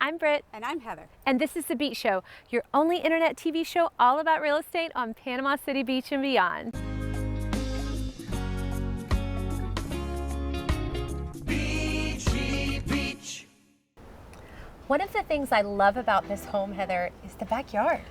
I'm Britt. And I'm Heather. And this is The Beach Show, your only internet TV show all about real estate on Panama City Beach and beyond. Beachy Beach. One of the things I love about this home, Heather, is the backyard.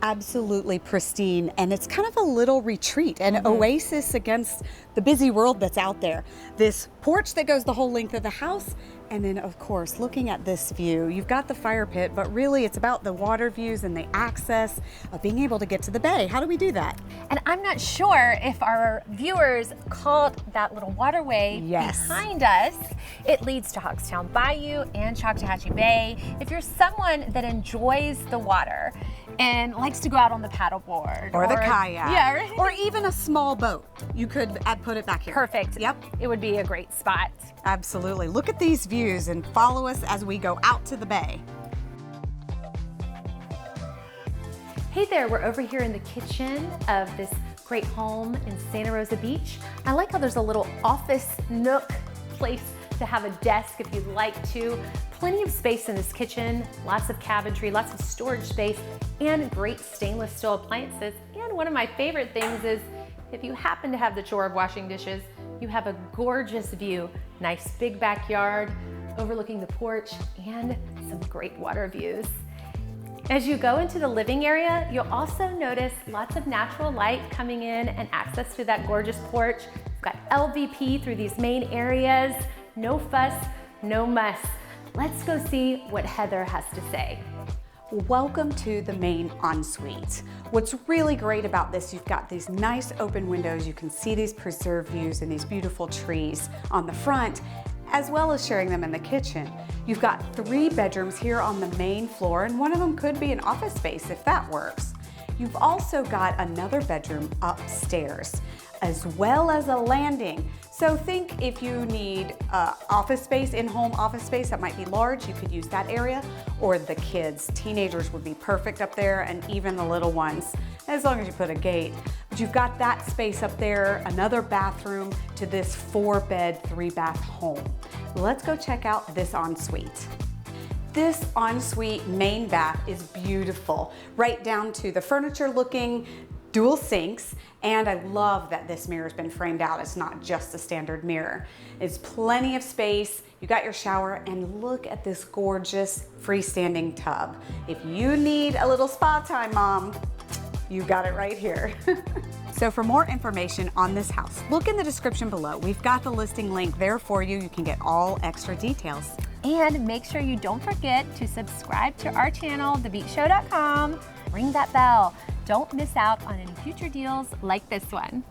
Absolutely pristine, and it's kind of a little retreat, an oasis against the busy world that's out there. This porch that goes the whole length of the house, and then of course looking at this view, you've got the fire pit, but really it's about the water views and the access of being able to get to the bay. How do we do that? And I'm not sure if our viewers caught that little waterway Yes. behind us. It leads to Hogstown Bayou and Choctawhatchee Bay. If you're someone that enjoys the water and likes to go out on the paddleboard Or the kayak. Yeah, right. Or even a small boat. You could put it back here. Perfect. Yep. It would be a great spot. Absolutely. Look at these views and follow us as we go out to the bay. Hey there, we're over here in the kitchen of this great home in Santa Rosa Beach. I like how there's a little office nook place to have a desk if you'd like to. Plenty of space in this kitchen, lots of cabinetry, lots of storage space, and great stainless steel appliances. And one of my favorite things is if you happen to have the chore of washing dishes, you have a gorgeous view. Nice big backyard overlooking the porch and some great water views. As you go into the living area, you'll also notice lots of natural light coming in and access to that gorgeous porch. You've got LVP through these main areas. No fuss, no muss. Let's go see what Heather has to say. Welcome to the main ensuite. What's really great about this, you've got these nice open windows. You can see these preserved views and these beautiful trees on the front, as well as sharing them in the kitchen. You've got 3 bedrooms here on the main floor, and one of them could be an office space if that works. You've also got another bedroom upstairs, as well as a landing. So think if you need office space, in-home office space that might be large, you could use that area, or the kids. Teenagers would be perfect up there, and even the little ones, as long as you put a gate. But you've got that space up there, another bathroom to this 4-bed, 3-bath home. Let's go check out this ensuite. This ensuite main bath is beautiful, right down to the furniture looking dual sinks, and I love that this mirror has been framed out. It's not just a standard mirror. It's plenty of space. You got your shower, and look at this gorgeous freestanding tub. If you need a little spa time, Mom, you got it right here. So for more information on this house, look in the description below. We've got the listing link there for you. You can get all extra details. And make sure you don't forget to subscribe to our channel, thebeachshow.com. Ring that bell. Don't miss out on any future deals like this one.